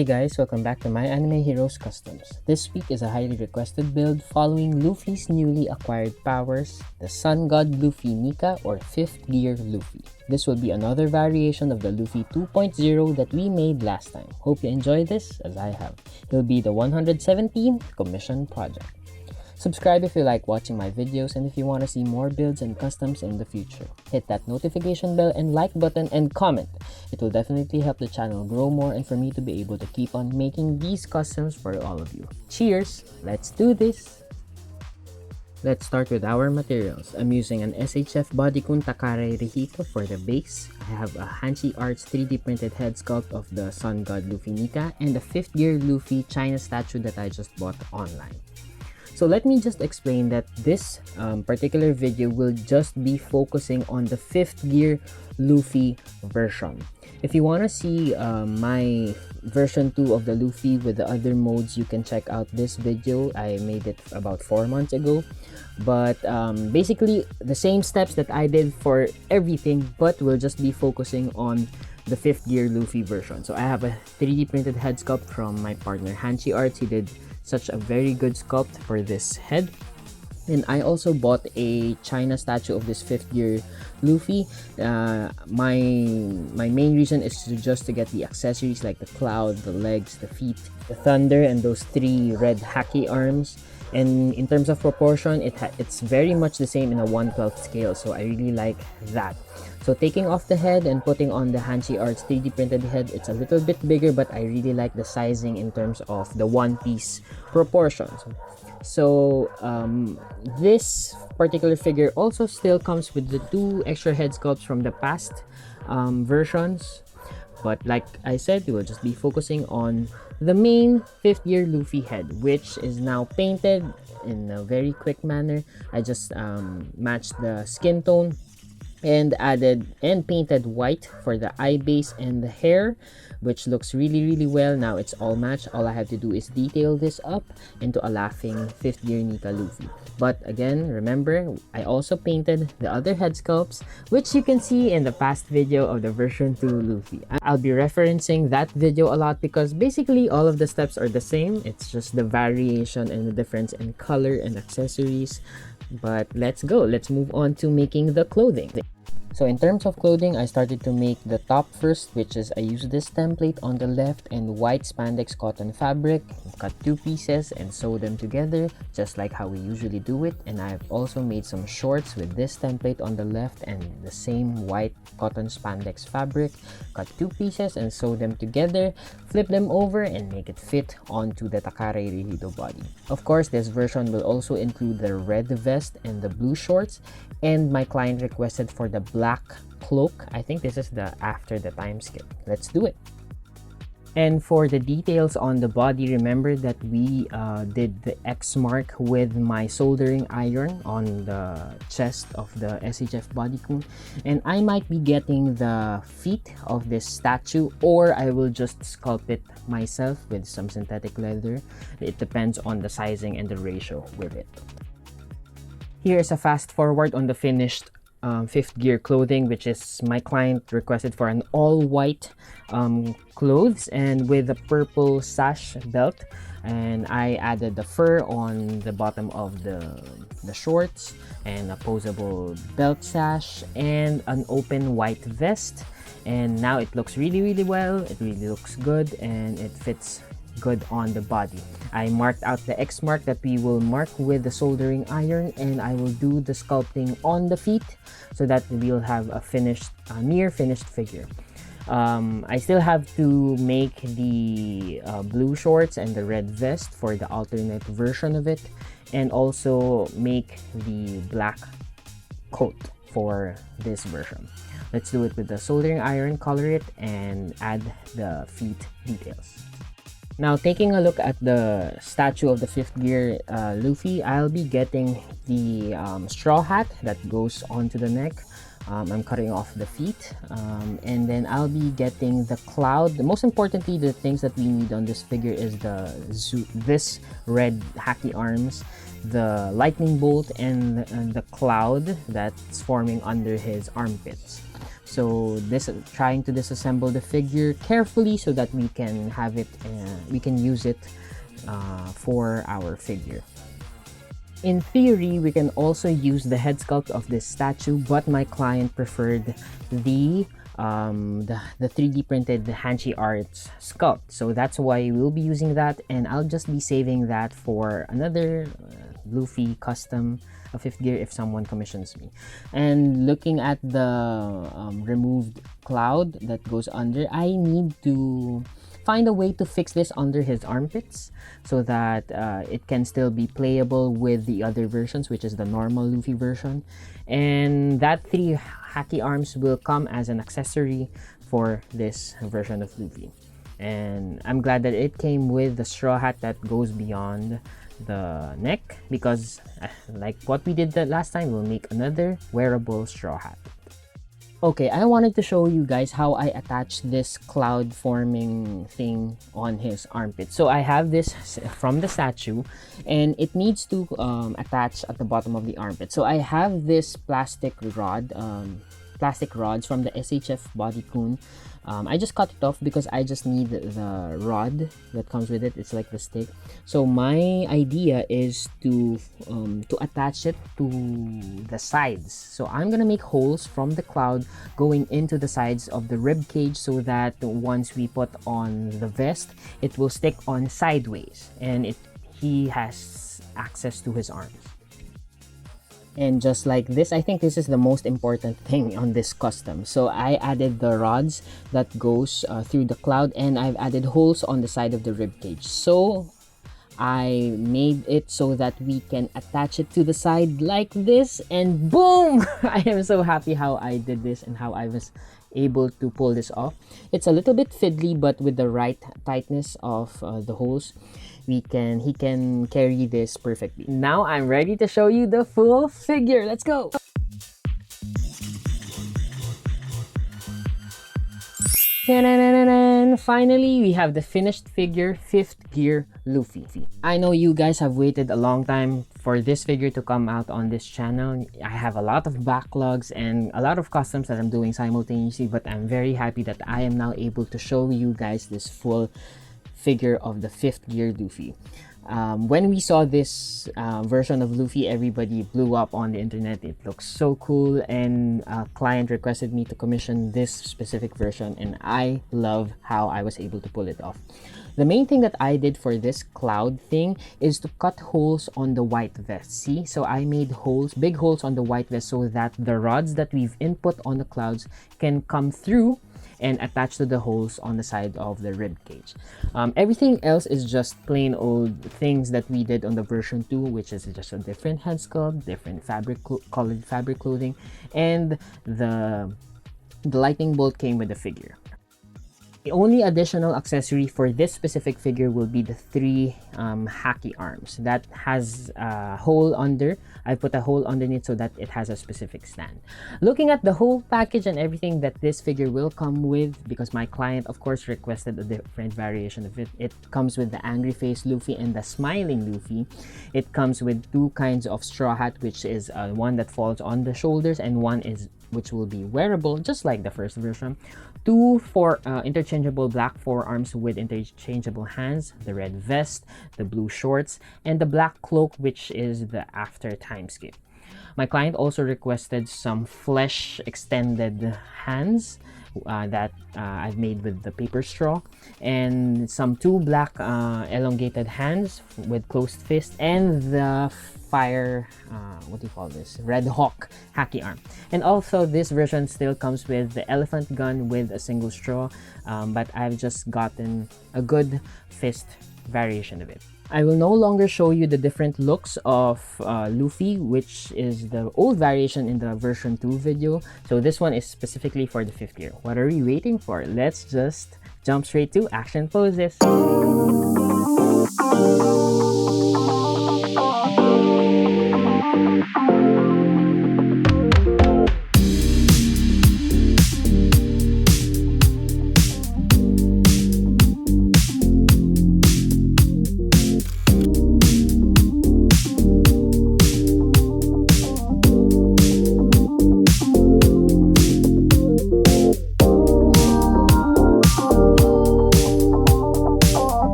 Hey guys, welcome back to My Anime Heroes Customs. This week is a highly requested build following Luffy's newly acquired powers, the Sun God Luffy Nika or 5th Gear Luffy. This will be another variation of the Luffy 2.0 that we made last time. Hope you enjoy this as I have. It'll be the 117th commission project. Subscribe if you like watching my videos and if you want to see more builds and customs in the future. Hit that notification bell and like button and comment. It will definitely help the channel grow more and for me to be able to keep on making these customs for all of you. Cheers! Let's do this! Let's start with our materials. I'm using an SHF Bodycon Takare Rihito for the base. I have a headsculpt 3D printed head sculpt of the Sun God Luffy Nika and the 5th Gear Luffy China statue that I just bought online. So let me just explain that this particular video will just be focusing on the 5th Gear Luffy version. If you want to see my version 2 of the Luffy with the other modes, you can check out this video. I made it about 4 months ago. But basically the same steps that I did for everything, but we'll just be focusing on the 5th Gear Luffy version. So I have a 3D printed head sculpt from my partner Arts. He did such a very good sculpt for this head. And I also bought a China statue of this 5th Gear Luffy. My main reason is just to get the accessories like the cloud, the legs, the feet, the thunder, and those 3 red haki arms. And in terms of proportion, it's very much the same in a 1/12 scale, so I really like that. So taking off the head and putting on the Arts 3D printed head, it's a little bit bigger, but I really like the sizing in terms of the one-piece proportions. So this particular figure also still comes with the 2 extra head sculpts from the past versions. But like I said, we will just be focusing on the main 5th Gear Luffy head, which is now painted in a very quick manner. I just matched the skin tone and added and painted white for the eye base and the hair, which looks really well. Now it's all matched. All I have to do is detail this up into a laughing 5th Gear Nika Luffy. But again, remember, I also painted the other head sculpts, which you can see in the past video of the version 2 Luffy. I'll be referencing that video a lot because basically all of the steps are the same. It's just the variation and the difference in color and accessories. But let's go. Let's move on to making the clothing. So in terms of clothing, I started to make the top first, which is I used this template on the left and white spandex cotton fabric, cut 2 pieces and sew them together just like how we usually do it. And I've also made some shorts with this template on the left and the same white cotton spandex fabric, cut 2 pieces and sew them together, flip them over and make it fit onto the Takare Rihito body. Of course, this version will also include the red vest and the blue shorts, and my client requested for the black cloak. I think this is the after the time skip. Let's do it. And for the details on the body, remember that we did the X mark with my soldering iron on the chest of the SHF Bodycon. And I might be getting the feet of this statue, or I will just sculpt it myself with some synthetic leather. It depends on the sizing and the ratio with it. Here is a fast forward on the finished 5th Gear clothing, which is my client requested for an all-white clothes and with a purple sash belt, and I added the fur on the bottom of the shorts and a posable belt sash and an open white vest. And now it looks really well. It really looks good and it fits good on the body. I marked out the X mark that we will mark with the soldering iron, and I will do the sculpting on the feet so that we'll have a finished, near finished figure. I still have to make the blue shorts and the red vest for the alternate version of it, and also make the black coat for this version. Let's do it with the soldering iron, color it, and add the feet details. Now, taking a look at the statue of the 5th Gear Luffy, I'll be getting the straw hat that goes onto the neck. I'm cutting off the feet, and then I'll be getting the cloud. Most importantly, the things that we need on this figure is this red haki arms, the lightning bolt, and the cloud that's forming under his armpits. So trying to disassemble the figure carefully so that we can have it, we can use it for our figure. In theory, we can also use the head sculpt of this statue, but my client preferred the 3D printed shfiguarts sculpt. So that's why we'll be using that, and I'll just be saving that for another Luffy custom of 5th gear if someone commissions me. And looking at the removed cloud that goes under, I need to find a way to fix this under his armpits so that it can still be playable with the other versions, which is the normal Luffy version. And that 3 hacky arms will come as an accessory for this version of Luffy. And I'm glad that it came with the straw hat that goes beyond the neck, because like what we did the last time, we'll make another wearable straw hat. Okay, I wanted to show you guys how I attach this cloud forming thing on his armpit. So I have this from the statue, and it needs to attach at the bottom of the armpit. So I have this plastic rods from the SHF Body Kun. I just cut it off because I just need the rod that comes with it. It's like the stick. So my idea is to attach it to the sides. So I'm gonna make holes from the cloud going into the sides of the rib cage so that once we put on the vest, it will stick on sideways, and he has access to his arms. And just like this, I think this is the most important thing on this custom. So I added the rods that goes through the cloud, and I've added holes on the side of the rib cage. So I made it so that we can attach it to the side like this, and boom! I am so happy how I did this and how I was able to pull this off. It's a little bit fiddly, but with the right tightness of the holes, he can carry this perfectly. Now I'm ready to show you the full figure. Let's go! Finally, we have the finished figure, 5th gear Luffy. I know you guys have waited a long time for this figure to come out on this channel. I have a lot of backlogs and a lot of customs that I'm doing simultaneously, but I'm very happy that I am now able to show you guys this full figure of the 5th gear Luffy. When we saw this version of Luffy, everybody blew up on the internet. It looks so cool, and a client requested me to commission this specific version, and I love how I was able to pull it off. The main thing that I did for this cloud thing is to cut holes on the white vest. See, so I made holes, big holes on the white vest, so that the rods that we've input on the clouds can come through and attach to the holes on the side of the rib cage. Everything else is just plain old things that we did on the version 2, which is just a different head sculpt, different colored fabric clothing, and the lightning bolt came with the figure. The only additional accessory for this specific figure will be the 3 hacky arms that has a hole under. I put a hole underneath so that it has a specific stand. Looking at the whole package and everything that this figure will come with, because my client of course requested a different variation of it. It comes with the angry face Luffy and the smiling Luffy. It comes with 2 kinds of straw hat, which is one that falls on the shoulders and one which will be wearable just like the first version. 2 interchangeable black forearms with interchangeable hands, the red vest, the blue shorts, and the black cloak, which is the after time skip. My client also requested some flesh extended hands that I've made with the paper straw, and some 2 black elongated hands with closed fist, and the fire red hawk hacky arm. And also this version still comes with the elephant gun with a single straw, but I've just gotten a good fist variation of it. I will no longer show you the different looks of Luffy, which is the old variation in the version 2 video. So this one is specifically for the 5th gear. What are we waiting for? Let's just jump straight to action poses.